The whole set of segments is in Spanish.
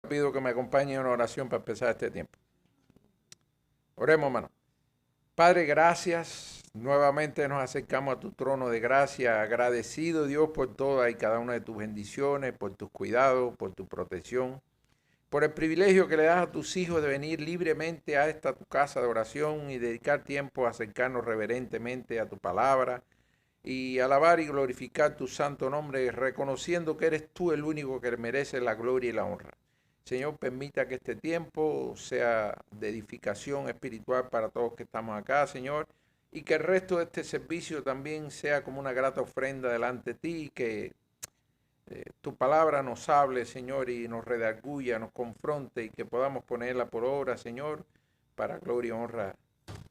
Pido que me acompañe en una oración para empezar este tiempo. Oremos, hermano. Padre, gracias. Nuevamente nos acercamos a tu trono de gracia, agradecido, Dios, por todas y cada una de tus bendiciones, por tus cuidados, por tu protección, por el privilegio que le das a tus hijos de venir libremente a esta tu casa de oración y dedicar tiempo a acercarnos reverentemente a tu palabra y alabar y glorificar tu santo nombre, reconociendo que eres tú el único que merece la gloria y la honra. Señor, permita que este tiempo sea de edificación espiritual para todos que estamos acá, Señor, y que el resto de este servicio también sea como una grata ofrenda delante de ti, que tu palabra nos hable, Señor, y nos redarguya, nos confronte y que podamos ponerla por obra, Señor, para gloria y honra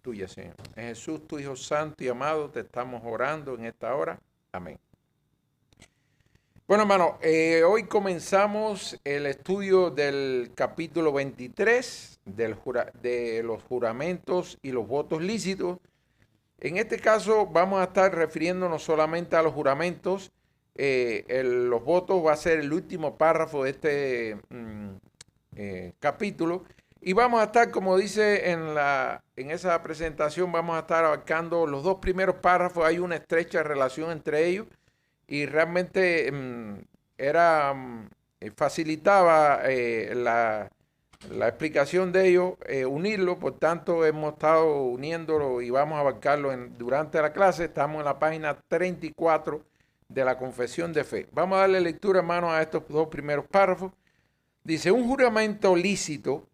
tuya, Señor. En Jesús, tu Hijo Santo y amado, te estamos orando en esta hora. Amén. Bueno, hermano, hoy comenzamos el estudio del capítulo 23 de los juramentos y los votos lícitos. En este caso vamos a estar refiriéndonos solamente a los juramentos. Los votos va a ser el último párrafo de este capítulo. Y vamos a estar, como dice en esa presentación, vamos a estar abarcando los dos primeros párrafos. Hay una estrecha relación entre ellos. Y realmente facilitaba la explicación de ello, unirlo. Por tanto, hemos estado uniéndolo y vamos a abarcarlo durante la clase. Estamos en la página 34 de la Confesión de Fe. Vamos a darle lectura, hermanos, a estos dos primeros párrafos. Dice, un juramento lícito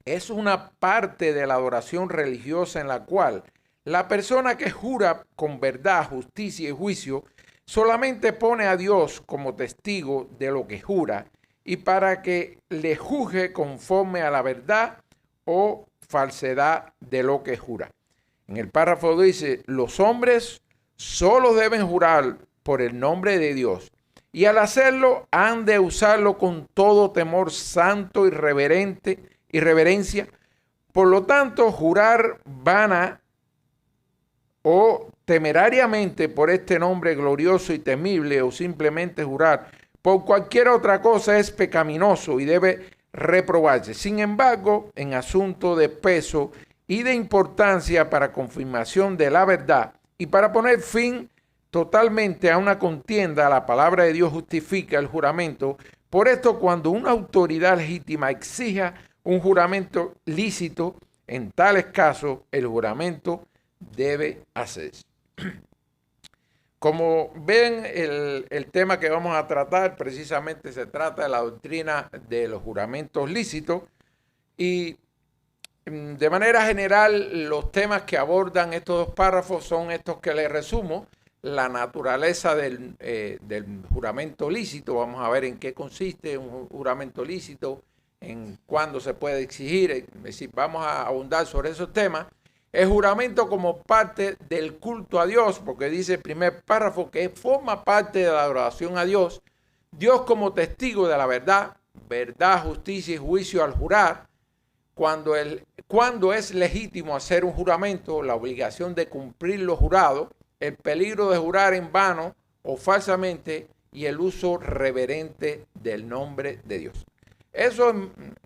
es una parte de la adoración religiosa en la cual la persona que jura con verdad, justicia y juicio solamente pone a Dios como testigo de lo que jura y para que le juzgue conforme a la verdad o falsedad de lo que jura. En el párrafo dice, los hombres solo deben jurar por el nombre de Dios y al hacerlo han de usarlo con todo temor santo y reverencia. Por lo tanto, jurar vana o temerariamente por este nombre glorioso y temible o simplemente jurar por cualquier otra cosa es pecaminoso y debe reprobarse. Sin embargo, en asunto de peso y de importancia para confirmación de la verdad y para poner fin totalmente a una contienda, la palabra de Dios justifica el juramento. Por esto, cuando una autoridad legítima exija un juramento lícito, en tales casos el juramento debe hacerse. Como ven, el tema que vamos a tratar precisamente se trata de la doctrina de los juramentos lícitos y de manera general los temas que abordan estos dos párrafos son estos que les resumo. La naturaleza del juramento lícito, vamos a ver en qué consiste un juramento lícito, en cuándo se puede exigir, es decir, vamos a abundar sobre esos temas. El juramento como parte del culto a Dios, porque dice el primer párrafo que forma parte de la adoración a Dios. Dios como testigo de la verdad, justicia y juicio al jurar. Cuando es legítimo hacer un juramento, la obligación de cumplir lo jurado, el peligro de jurar en vano o falsamente y el uso reverente del nombre de Dios. Eso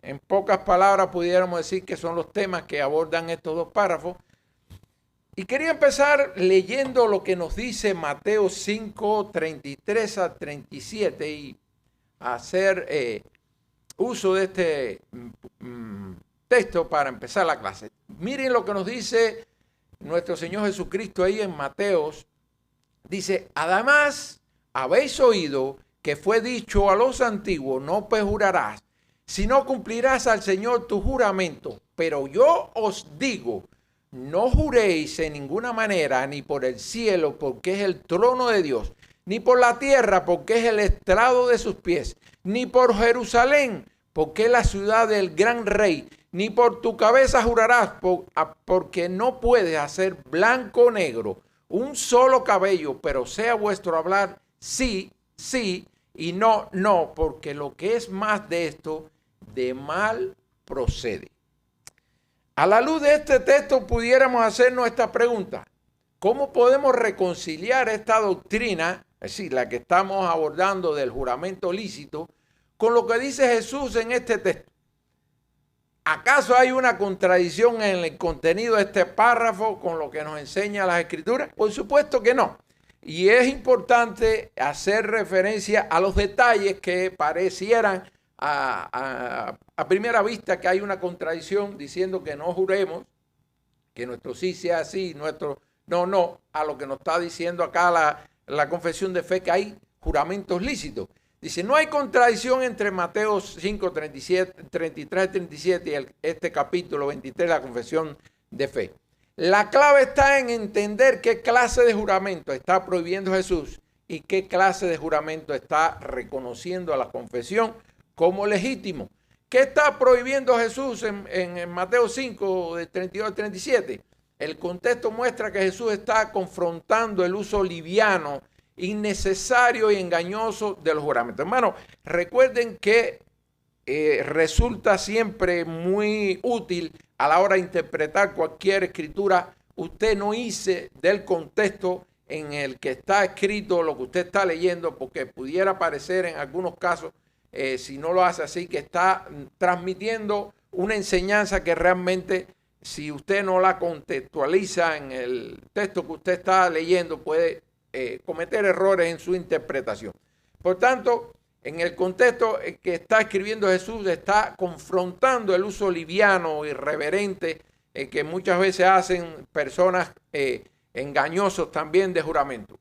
en pocas palabras pudiéramos decir que son los temas que abordan estos dos párrafos. Y quería empezar leyendo lo que nos dice Mateo 5, 33 a 37 y hacer uso de este texto para empezar la clase. Miren lo que nos dice nuestro Señor Jesucristo ahí en Mateos. Dice, además habéis oído que fue dicho a los antiguos, no perjurarás, sino cumplirás al Señor tu juramento. Pero yo os digo, no juréis en ninguna manera, ni por el cielo, porque es el trono de Dios, ni por la tierra, porque es el estrado de sus pies, ni por Jerusalén, porque es la ciudad del gran rey, ni por tu cabeza jurarás, porque no puedes hacer blanco o negro un solo cabello, pero sea vuestro hablar sí, sí, y no, no, porque lo que es más de esto, de mal procede. A la luz de este texto pudiéramos hacernos esta pregunta. ¿Cómo podemos reconciliar esta doctrina, es decir, la que estamos abordando del juramento lícito, con lo que dice Jesús en este texto? ¿Acaso hay una contradicción en el contenido de este párrafo con lo que nos enseña las Escrituras? Por supuesto que no. Y es importante hacer referencia a los detalles que parecieran a primera vista que hay una contradicción diciendo que no juremos, que nuestro sí sea sí, nuestro no, a lo que nos está diciendo acá la confesión de fe, que hay juramentos lícitos. Dice, no hay contradicción entre Mateo 5, 33, 37 y este capítulo 23 de la confesión de fe. La clave está en entender qué clase de juramento está prohibiendo Jesús y qué clase de juramento está reconociendo a la confesión como legítimo. ¿Qué está prohibiendo Jesús en Mateo 5, de 32 al 37? El contexto muestra que Jesús está confrontando el uso liviano, innecesario y engañoso de los juramentos. Hermanos, recuerden que resulta siempre muy útil a la hora de interpretar cualquier escritura. Usted no hice del contexto en el que está escrito lo que usted está leyendo, porque pudiera parecer en algunos casos, si no lo hace así, que está transmitiendo una enseñanza que realmente, si usted no la contextualiza en el texto que usted está leyendo, puede cometer errores en su interpretación. Por tanto, en el contexto que está escribiendo Jesús, está confrontando el uso liviano, irreverente, que muchas veces hacen personas engañosos también de juramento.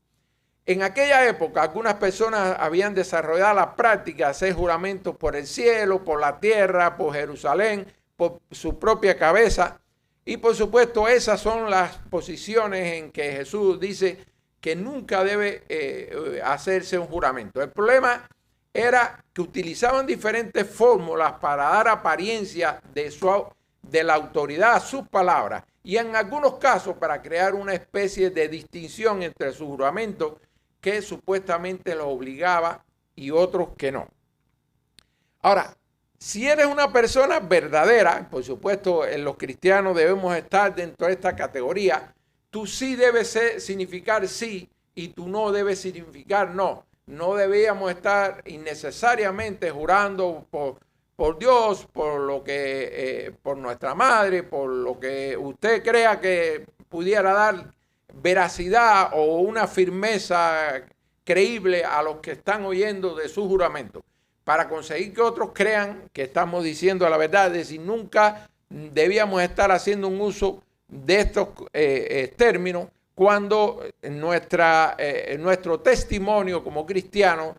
En aquella época, algunas personas habían desarrollado la práctica de hacer juramentos por el cielo, por la tierra, por Jerusalén, por su propia cabeza. Y por supuesto, esas son las posiciones en que Jesús dice que nunca debe hacerse un juramento. El problema era que utilizaban diferentes fórmulas para dar apariencia de la autoridad a sus palabras y en algunos casos para crear una especie de distinción entre sus juramentos que supuestamente los obligaba y otros que no. Ahora, si eres una persona verdadera, por supuesto los cristianos debemos estar dentro de esta categoría, tú sí debes significar sí y tú no debes significar no. No debíamos estar innecesariamente jurando por Dios, por lo que, por nuestra madre, por lo que usted crea que pudiera dar veracidad o una firmeza creíble a los que están oyendo de su juramento, para conseguir que otros crean que estamos diciendo la verdad. Es decir, nunca debíamos estar haciendo un uso de estos términos cuando nuestro testimonio como cristiano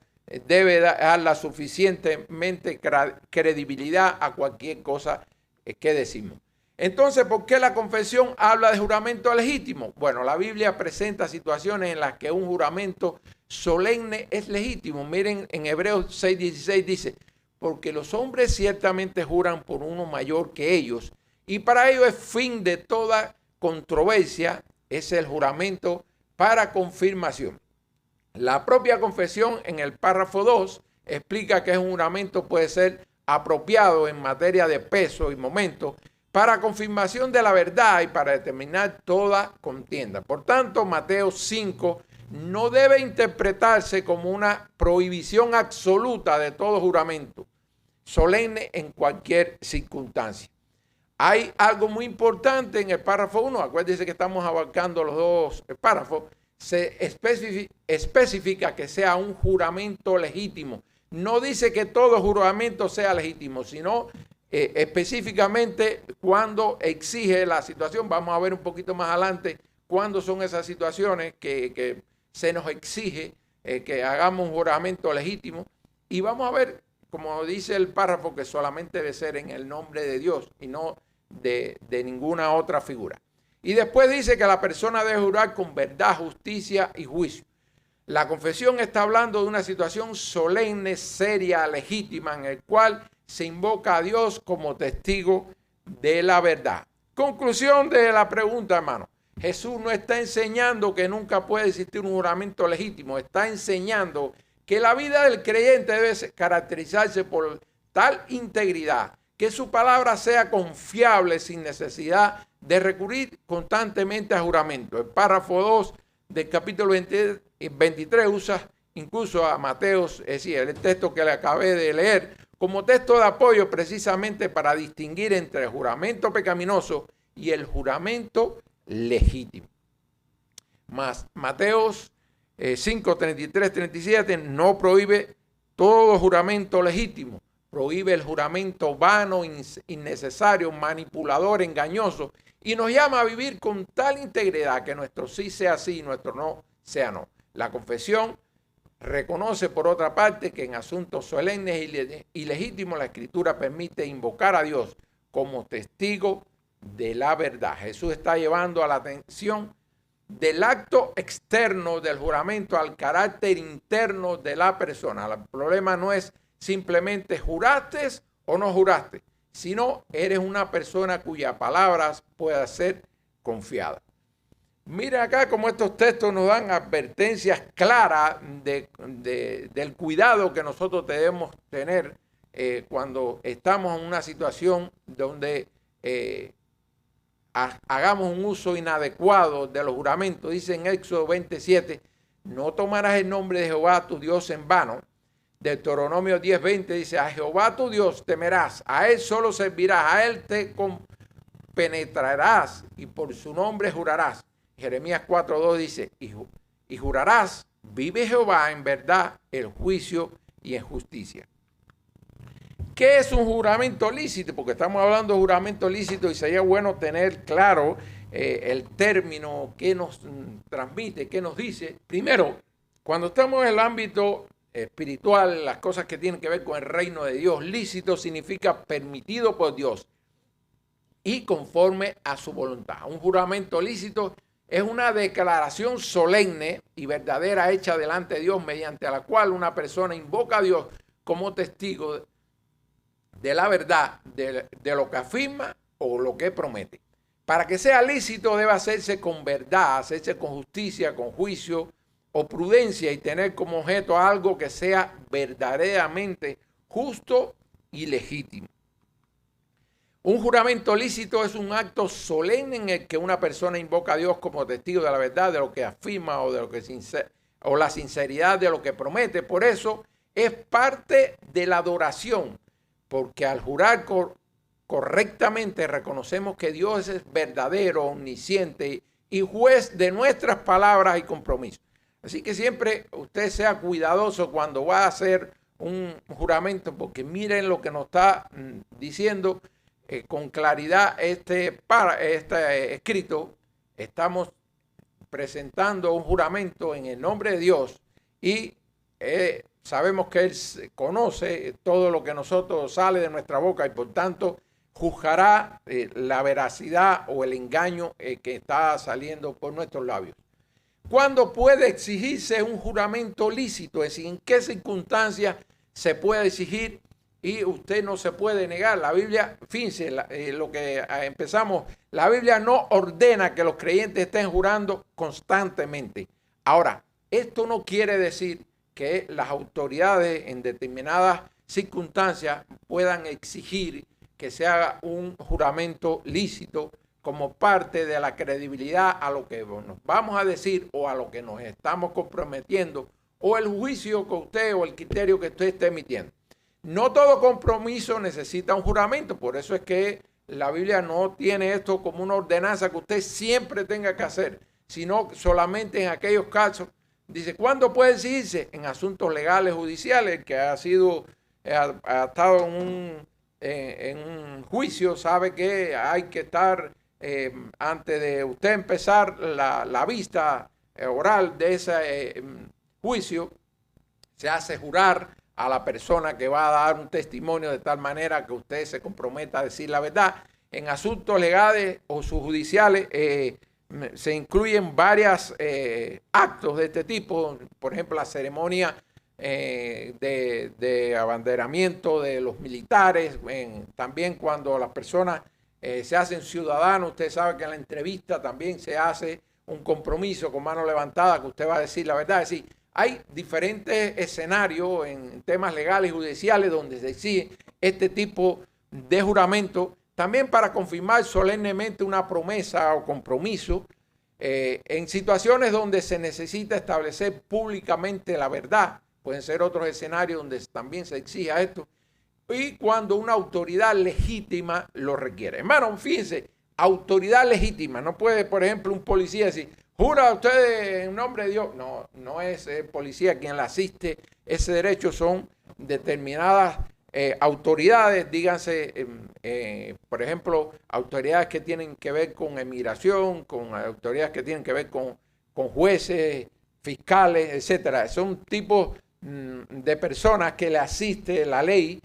debe dar la suficientemente credibilidad a cualquier cosa que decimos. Entonces, ¿por qué la confesión habla de juramento legítimo? Bueno, la Biblia presenta situaciones en las que un juramento solemne es legítimo. Miren, en Hebreos 6:16 dice, porque los hombres ciertamente juran por uno mayor que ellos, y para ello es fin de toda controversia, es el juramento para confirmación. La propia confesión en el párrafo 2 explica que un juramento puede ser apropiado en materia de peso y momento para confirmación de la verdad y para determinar toda contienda. Por tanto, Mateo 5 no debe interpretarse como una prohibición absoluta de todo juramento solemne en cualquier circunstancia. Hay algo muy importante en el párrafo 1, acuérdense que estamos abarcando los dos párrafos, se especifica que sea un juramento legítimo. No dice que todo juramento sea legítimo, sino específicamente cuando exige la situación. Vamos a ver un poquito más adelante cuándo son esas situaciones que se nos exige que hagamos un juramento legítimo. Y vamos a ver, como dice el párrafo, que solamente debe ser en el nombre de Dios y no de ninguna otra figura. Y después dice que la persona debe jurar con verdad, justicia y juicio. La confesión está hablando de una situación solemne, seria, legítima, en el cual se invoca a Dios como testigo de la verdad. Conclusión de la pregunta, hermano. Jesús no está enseñando que nunca puede existir un juramento legítimo. Está enseñando que la vida del creyente debe caracterizarse por tal integridad, que su palabra sea confiable sin necesidad de recurrir constantemente a juramento. El párrafo 2 del capítulo 23 usa incluso a Mateos, es decir, el texto que le acabé de leer, como texto de apoyo precisamente para distinguir entre el juramento pecaminoso y el juramento legítimo. Más Mateos 5, 33, 37 no prohíbe todo juramento legítimo, prohíbe el juramento vano, innecesario, manipulador, engañoso, y nos llama a vivir con tal integridad que nuestro sí sea sí y nuestro no sea no. La confesión reconoce, por otra parte, que en asuntos solemnes y legítimos la Escritura permite invocar a Dios como testigo de la verdad. Jesús está llevando a la atención del acto externo del juramento al carácter interno de la persona. El problema no es simplemente juraste o no juraste, sino eres una persona cuya palabras pueda ser confiada. Mira acá cómo estos textos nos dan advertencias claras del cuidado que nosotros debemos tener cuando estamos en una situación donde hagamos un uso inadecuado de los juramentos. Dice en Éxodo 27, no tomarás el nombre de Jehová tu Dios en vano. Deuteronomio 10:20 dice, a Jehová tu Dios temerás, a él solo servirás, a él te penetrarás y por su nombre jurarás. Jeremías 4:2 dice, y jurarás, vive Jehová en verdad, el juicio y en justicia. ¿Qué es un juramento lícito? Porque estamos hablando de juramento lícito y sería bueno tener claro el término que nos transmite, que nos dice. Primero, cuando estamos en el ámbito espiritual, las cosas que tienen que ver con el reino de Dios, lícito significa permitido por Dios y conforme a su voluntad. Un juramento lícito es una declaración solemne y verdadera hecha delante de Dios mediante la cual una persona invoca a Dios como testigo de la verdad, de lo que afirma o lo que promete. Para que sea lícito debe hacerse con verdad, hacerse con justicia, con juicio o prudencia y tener como objeto algo que sea verdaderamente justo y legítimo. Un juramento lícito es un acto solemne en el que una persona invoca a Dios como testigo de la verdad, de lo que afirma o de lo que o la sinceridad de lo que promete. Por eso es parte de la adoración, porque al jurar correctamente reconocemos que Dios es verdadero, omnisciente y juez de nuestras palabras y compromisos. Así que siempre usted sea cuidadoso cuando va a hacer un juramento, porque miren lo que nos está diciendo con claridad este escrito. Estamos presentando un juramento en el nombre de Dios y sabemos que Él conoce todo lo que nosotros sale de nuestra boca y por tanto juzgará la veracidad o el engaño que está saliendo por nuestros labios. ¿Cuándo puede exigirse un juramento lícito? Es decir, ¿en qué circunstancias se puede exigir y usted no se puede negar? La Biblia, fíjense lo que empezamos, la Biblia no ordena que los creyentes estén jurando constantemente. Ahora, esto no quiere decir que las autoridades en determinadas circunstancias puedan exigir que se haga un juramento lícito como parte de la credibilidad a lo que nos vamos a decir o a lo que nos estamos comprometiendo o el juicio que usted o el criterio que usted esté emitiendo. No todo compromiso necesita un juramento, por eso es que la Biblia no tiene esto como una ordenanza que usted siempre tenga que hacer, sino solamente en aquellos casos. Dice, ¿cuándo puede exigirse? En asuntos legales judiciales, que ha estado en un juicio, sabe que hay que estar antes de usted empezar la vista oral de ese juicio, se hace jurar a la persona que va a dar un testimonio de tal manera que usted se comprometa a decir la verdad. En asuntos legales o judiciales se incluyen varios actos de este tipo, por ejemplo, la ceremonia de abanderamiento de los militares, también cuando las personas se hacen ciudadanos. Usted sabe que en la entrevista también se hace un compromiso con mano levantada que usted va a decir la verdad. Es decir, hay diferentes escenarios en temas legales y judiciales donde se exige este tipo de juramento, también para confirmar solemnemente una promesa o compromiso. En situaciones donde se necesita establecer públicamente la verdad, pueden ser otros escenarios donde también se exija esto, y cuando una autoridad legítima lo requiere. Hermano, fíjense, autoridad legítima. No puede, por ejemplo, un policía decir, jura usted en nombre de Dios. No, no es el policía quien le asiste. Ese derecho son determinadas autoridades, díganse, por ejemplo, autoridades que tienen que ver con emigración, con autoridades que tienen que ver con jueces, fiscales, etcétera. Son tipos de personas que le asiste la ley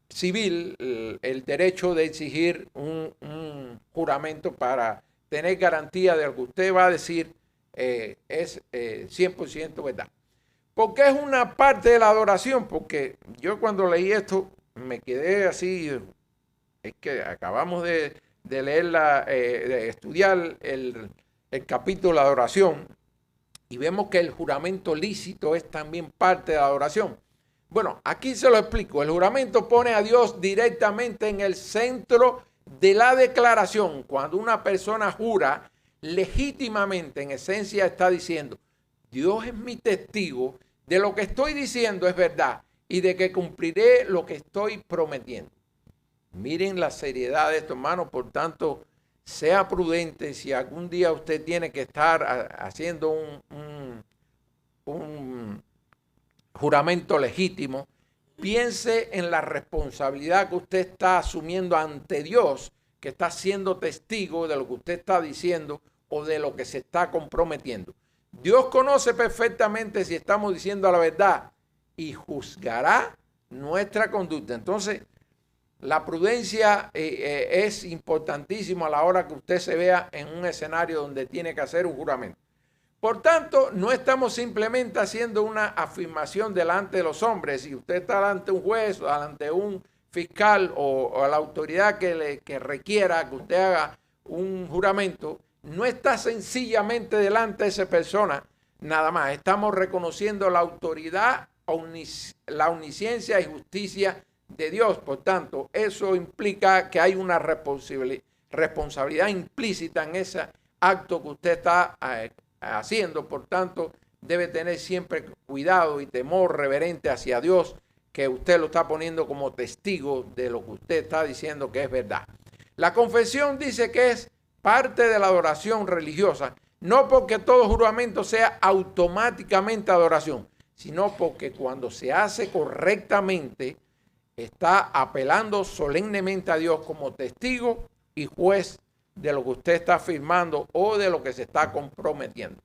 civil, el derecho de exigir un juramento para tener garantía de lo que usted va a decir es 100% verdad. ¿Por qué es una parte de la adoración? Porque yo cuando leí esto me quedé así, es que acabamos de leer, de estudiar el capítulo de la adoración y vemos que el juramento lícito es también parte de la adoración. Bueno, aquí se lo explico. El juramento pone a Dios directamente en el centro de la declaración. Cuando una persona jura legítimamente, en esencia está diciendo, Dios es mi testigo de lo que estoy diciendo es verdad y de que cumpliré lo que estoy prometiendo. Miren la seriedad de esto, hermano. Por tanto, sea prudente. Si algún día usted tiene que estar haciendo un juramento legítimo, piense en la responsabilidad que usted está asumiendo ante Dios, que está siendo testigo de lo que usted está diciendo o de lo que se está comprometiendo. Dios conoce perfectamente si estamos diciendo la verdad y juzgará nuestra conducta. Entonces, la prudencia es importantísima a la hora que usted se vea en un escenario donde tiene que hacer un juramento. Por tanto, no estamos simplemente haciendo una afirmación delante de los hombres. Si usted está delante de un juez o delante de un fiscal o a la autoridad que requiera que usted haga un juramento, no está sencillamente delante de esa persona nada más. Estamos reconociendo la autoridad, la omnisciencia y justicia de Dios. Por tanto, eso implica que hay una responsabilidad implícita en ese acto que usted está haciendo. Por tanto, debe tener siempre cuidado y temor reverente hacia Dios, que usted lo está poniendo como testigo de lo que usted está diciendo que es verdad. La confesión dice que es parte de la adoración religiosa, no porque todo juramento sea automáticamente adoración, sino porque cuando se hace correctamente, está apelando solemnemente a Dios como testigo y juez de lo que usted está afirmando o de lo que se está comprometiendo.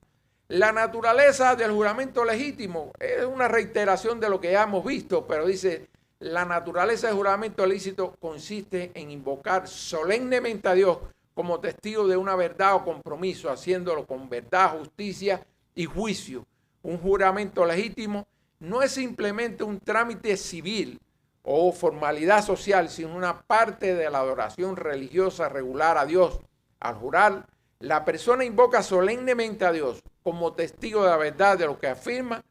La naturaleza del juramento legítimo es una reiteración de lo que ya hemos visto, pero dice, la naturaleza del juramento lícito consiste en invocar solemnemente a Dios como testigo de una verdad o compromiso, haciéndolo con verdad, justicia y juicio. Un juramento legítimo no es simplemente un trámite civil o formalidad social, sino una parte de la adoración religiosa regular a Dios. Al jurar, la persona invoca solemnemente a Dios como testigo de la verdad de lo que afirma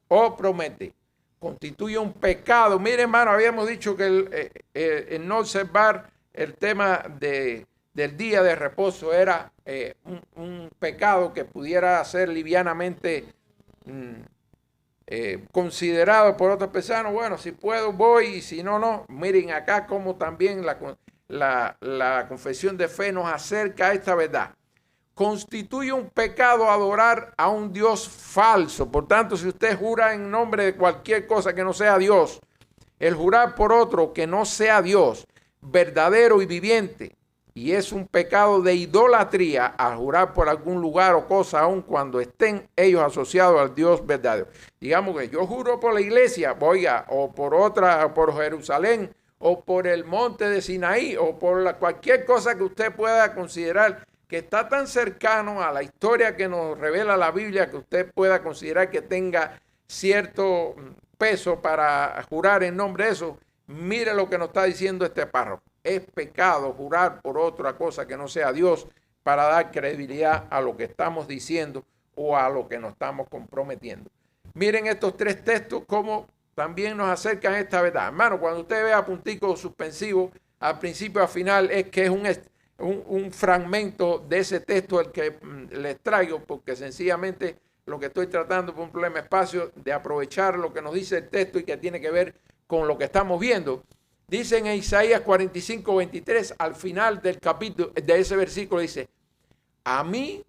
o promete. Constituye un pecado. Mire, hermano, habíamos dicho que el no observar el tema del día de reposo era un pecado que pudiera ser livianamente considerado por otras personas. Bueno, si puedo voy y si no, no. Miren acá como también la confesión de fe nos acerca a esta verdad. Constituye un pecado adorar a un Dios falso. Por tanto, si usted jura en nombre de cualquier cosa que no sea Dios, el jurar por otro que no sea Dios, verdadero y viviente, y es un pecado de idolatría al jurar por algún lugar o cosa, aun cuando estén ellos asociados al Dios verdadero. Digamos que yo juro por la iglesia, oiga, o por otra, por Jerusalén, o por el monte de Sinaí, o por cualquier cosa que usted pueda considerar que está tan cercano a la historia que nos revela la Biblia, que usted pueda considerar que tenga cierto peso para jurar en nombre de eso. Mire lo que nos está diciendo este párrafo. Es pecado jurar por otra cosa que no sea Dios para dar credibilidad a lo que estamos diciendo o a lo que nos estamos comprometiendo. Miren estos tres textos cómo también nos acercan a esta verdad. Hermano, cuando usted vea punticos suspensivos al principio y al final, es que es un fragmento de ese texto el que les traigo, porque sencillamente lo que estoy tratando por un problema de espacio, de aprovechar lo que nos dice el texto y que tiene que ver con lo que estamos viendo. Dice en Isaías 45, 23, al final del capítulo, de ese versículo dice, a mí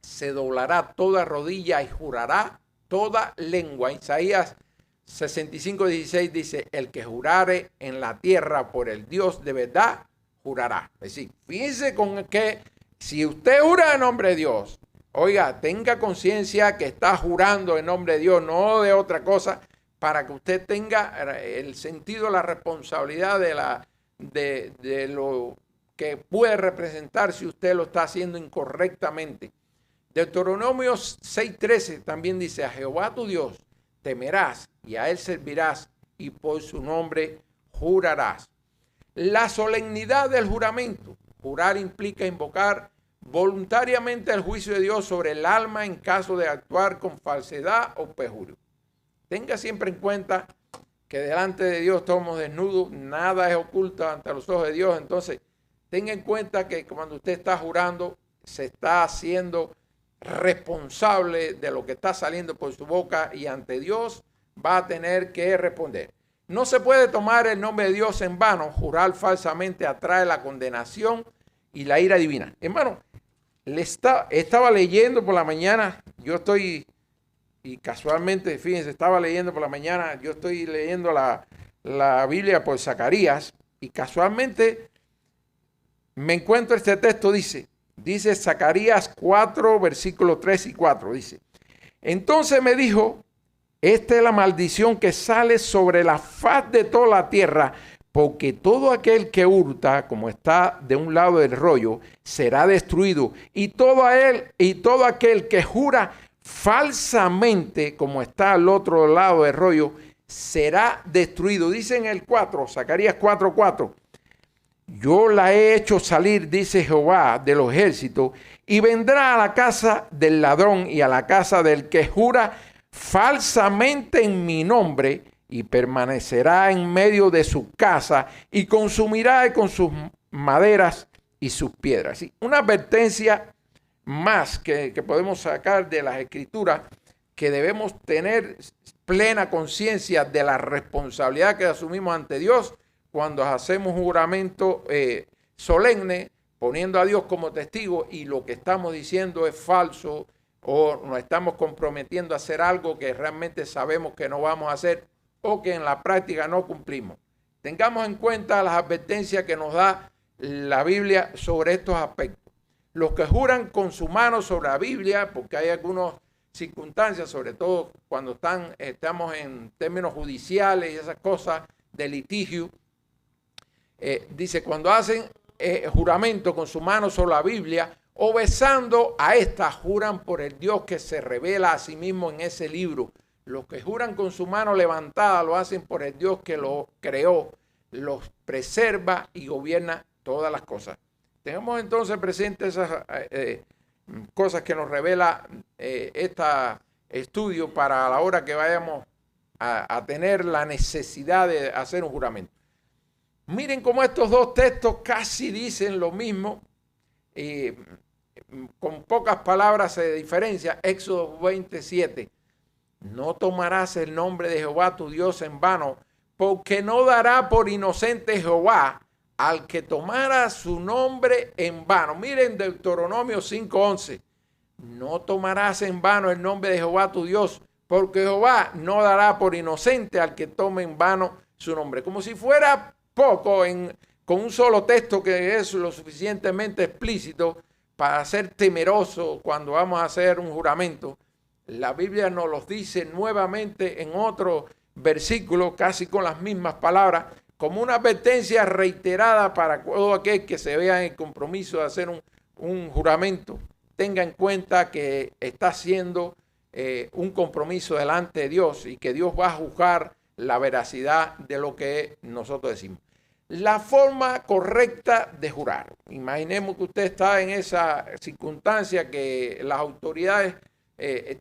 se doblará toda rodilla y jurará toda lengua. Isaías 65, 16 dice, el que jurare en la tierra por el Dios de verdad, jurará. Es decir, fíjense con que si usted jura en nombre de Dios, oiga, tenga conciencia que está jurando en nombre de Dios, no de otra cosa, para que usted tenga el sentido, la responsabilidad de lo que puede representar si usted lo está haciendo incorrectamente. Deuteronomio 6:13 también dice, a Jehová tu Dios temerás y a él servirás y por su nombre jurarás. La solemnidad del juramento. Jurar implica invocar voluntariamente el juicio de Dios sobre el alma en caso de actuar con falsedad o perjurio. Tenga siempre en cuenta que delante de Dios estamos desnudos, nada es oculto ante los ojos de Dios. Entonces, tenga en cuenta que cuando usted está jurando, se está haciendo responsable de lo que está saliendo por su boca y ante Dios va a tener que responder. No se puede tomar el nombre de Dios en vano. Jurar falsamente atrae la condenación y la ira divina. Hermano, estaba leyendo por la mañana, y casualmente, fíjense, estaba leyendo por la mañana, yo estoy leyendo la Biblia por Zacarías, y casualmente me encuentro este texto, dice Zacarías 4, versículos 3 y 4, dice, entonces me dijo, esta es la maldición que sale sobre la faz de toda la tierra, porque todo aquel que hurta, como está de un lado del rollo, será destruido, y todo aquel que jura falsamente, como está al otro lado del rollo, será destruido. Dice en el 4, Zacarías 4:4, yo la he hecho salir, dice Jehová de los ejércitos, y vendrá a la casa del ladrón y a la casa del que jura falsamente en mi nombre, y permanecerá en medio de su casa, y consumirá con sus maderas y sus piedras. ¿Sí? Una advertencia más que podemos sacar de las Escrituras, que debemos tener plena conciencia de la responsabilidad que asumimos ante Dios cuando hacemos un juramento solemne, poniendo a Dios como testigo y lo que estamos diciendo es falso o nos estamos comprometiendo a hacer algo que realmente sabemos que no vamos a hacer o que en la práctica no cumplimos. Tengamos en cuenta las advertencias que nos da la Biblia sobre estos aspectos. Los que juran con su mano sobre la Biblia, porque hay algunas circunstancias, sobre todo cuando estamos en términos judiciales y esas cosas de litigio, dice, cuando hacen juramento con su mano sobre la Biblia, o besando a esta, juran por el Dios que se revela a sí mismo en ese libro. Los que juran con su mano levantada lo hacen por el Dios que lo creó, los preserva y gobierna todas las cosas. Tengamos entonces presentes esas cosas que nos revela este estudio para la hora que vayamos a tener la necesidad de hacer un juramento. Miren cómo estos dos textos casi dicen lo mismo, con pocas palabras se diferencia. Éxodo 27. No tomarás el nombre de Jehová tu Dios en vano, porque no dará por inocente Jehová al que tomara su nombre en vano. Miren Deuteronomio 5:11. No tomarás en vano el nombre de Jehová tu Dios, porque Jehová no dará por inocente al que tome en vano su nombre. Como si fuera poco, con un solo texto que es lo suficientemente explícito para ser temeroso cuando vamos a hacer un juramento. La Biblia nos los dice nuevamente en otro versículo, casi con las mismas palabras, como una advertencia reiterada para todo aquel que se vea en el compromiso de hacer un juramento. Tenga en cuenta que está haciendo un compromiso delante de Dios y que Dios va a juzgar la veracidad de lo que nosotros decimos. La forma correcta de jurar. Imaginemos que usted está en esa circunstancia que las autoridades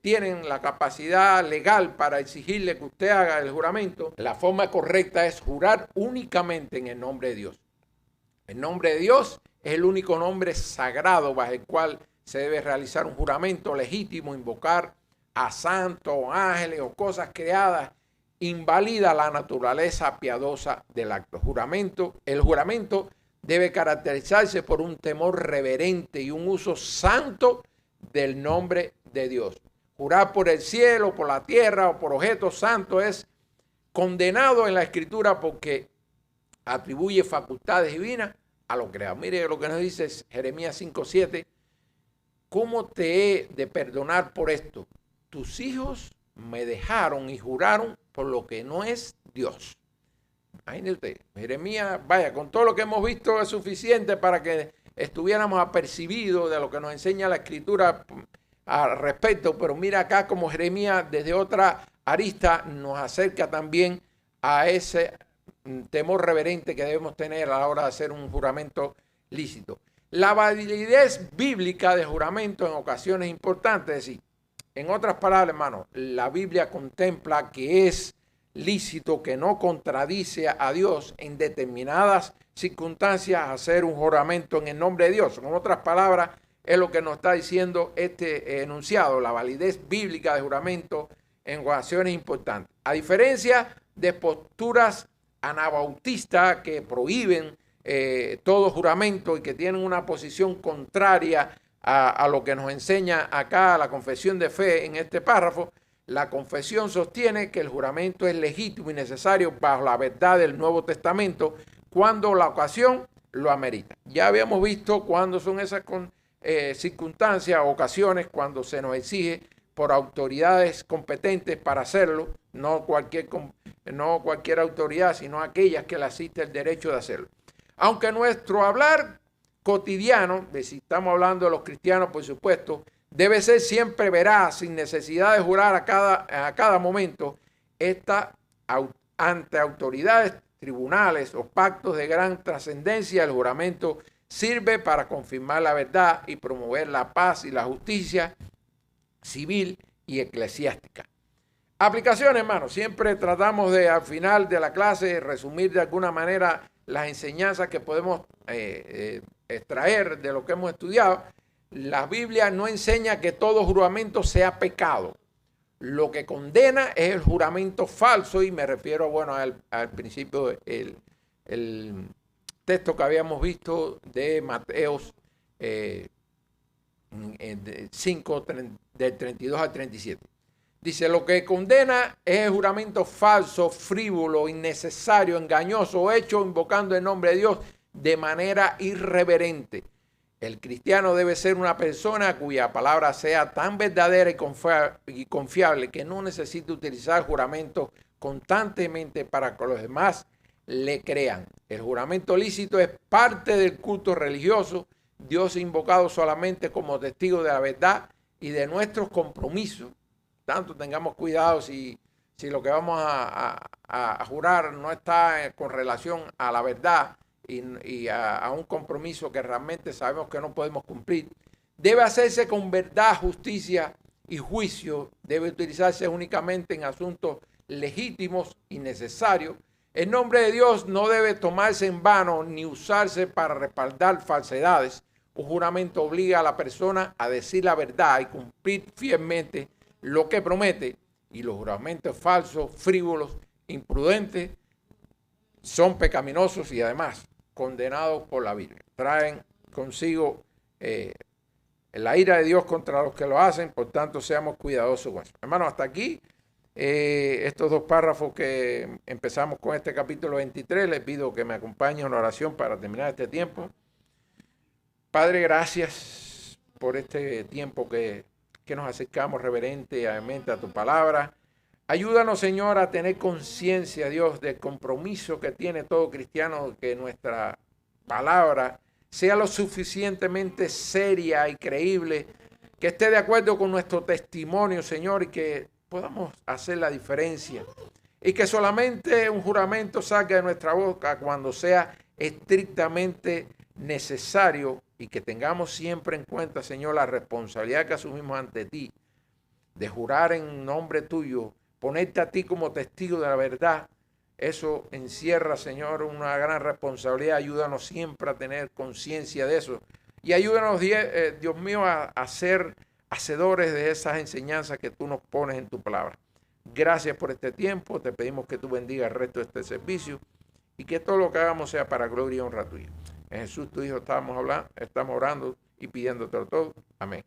tienen la capacidad legal para exigirle que usted haga el juramento. La forma correcta es jurar únicamente en el nombre de Dios. El nombre de Dios es el único nombre sagrado bajo el cual se debe realizar un juramento legítimo. Invocar a santos, ángeles o cosas creadas invalida la naturaleza piadosa del acto. El juramento debe caracterizarse por un temor reverente y un uso santo del nombre de Dios. Jurar por el cielo, por la tierra o por objetos santos es condenado en la Escritura porque atribuye facultades divinas a lo creado. Mire lo que nos dice Jeremías 5:7. ¿Cómo te he de perdonar por esto? Tus hijos me dejaron y juraron por lo que no es Dios. Imagínese usted, Jeremías, vaya, con todo lo que hemos visto es suficiente para que estuviéramos apercibidos de lo que nos enseña la Escritura al respecto, pero mira acá como Jeremías desde otra arista nos acerca también a ese temor reverente que debemos tener a la hora de hacer un juramento lícito. La validez bíblica de juramento en ocasiones importantes, es decir, en otras palabras, hermano, la Biblia contempla que es lícito, que no contradice a Dios en determinadas circunstancias hacer un juramento en el nombre de Dios. En otras palabras, es lo que nos está diciendo este enunciado, la validez bíblica de juramento en ocasiones importantes. A diferencia de posturas anabautistas que prohíben todo juramento y que tienen una posición contraria a lo que nos enseña acá la confesión de fe en este párrafo, la confesión sostiene que el juramento es legítimo y necesario bajo la verdad del Nuevo Testamento cuando la ocasión lo amerita. Ya habíamos visto cuándo son esas circunstancias, ocasiones, cuando se nos exige por autoridades competentes para hacerlo, no cualquier autoridad, sino aquellas que le asiste el derecho de hacerlo. Aunque nuestro hablar cotidiano, si estamos hablando de los cristianos, por supuesto, debe ser siempre veraz, sin necesidad de jurar a cada momento, ante autoridades, tribunales o pactos de gran trascendencia, el juramento sirve para confirmar la verdad y promover la paz y la justicia civil y eclesiástica. Aplicaciones, hermano. Siempre tratamos de, al final de la clase, resumir de alguna manera las enseñanzas que podemos extraer de lo que hemos estudiado. La Biblia no enseña que todo juramento sea pecado. Lo que condena es el juramento falso, y me refiero, bueno, al principio, el texto que habíamos visto de Mateos 5, del 32 al 37. Dice, lo que condena es el juramento falso, frívolo, innecesario, engañoso, hecho invocando el nombre de Dios de manera irreverente. El cristiano debe ser una persona cuya palabra sea tan verdadera y confiable que no necesite utilizar juramentos constantemente para que los demás le crean. El juramento lícito es parte del culto religioso. Dios es invocado solamente como testigo de la verdad y de nuestros compromisos. Tanto tengamos cuidado si lo que vamos a jurar no está con relación a la verdad y a un compromiso que realmente sabemos que no podemos cumplir. Debe hacerse con verdad, justicia y juicio. Debe utilizarse únicamente en asuntos legítimos y necesarios. El nombre de Dios no debe tomarse en vano ni usarse para respaldar falsedades. Un juramento obliga a la persona a decir la verdad y cumplir fielmente lo que promete, y los juramentos falsos, frívolos, imprudentes, son pecaminosos y además condenados por la Biblia. Traen consigo la ira de Dios contra los que lo hacen, por tanto seamos cuidadosos con eso. Hermanos, hasta aquí estos dos párrafos que empezamos con este capítulo 23. Les pido que me acompañen en una oración para terminar este tiempo. Padre, gracias por este tiempo que nos acercamos reverentemente a tu palabra. Ayúdanos, Señor, a tener conciencia, Dios, del compromiso que tiene todo cristiano, que nuestra palabra sea lo suficientemente seria y creíble, que esté de acuerdo con nuestro testimonio, Señor, y que podamos hacer la diferencia. Y que solamente un juramento salga de nuestra boca cuando sea estrictamente necesario, y que tengamos siempre en cuenta, Señor, la responsabilidad que asumimos ante ti de jurar en nombre tuyo, ponerte a ti como testigo de la verdad Eso encierra, Señor, una gran responsabilidad. Ayúdanos siempre a tener conciencia de eso. Y ayúdanos, Dios mío, a ser hacedores de esas enseñanzas que tú nos pones en tu palabra. Gracias por este tiempo. Te pedimos que tú bendigas el resto de este servicio y que todo lo que hagamos sea para gloria y honra tuya. En Jesús, tu Hijo, estamos orando y pidiéndote todo. Amén.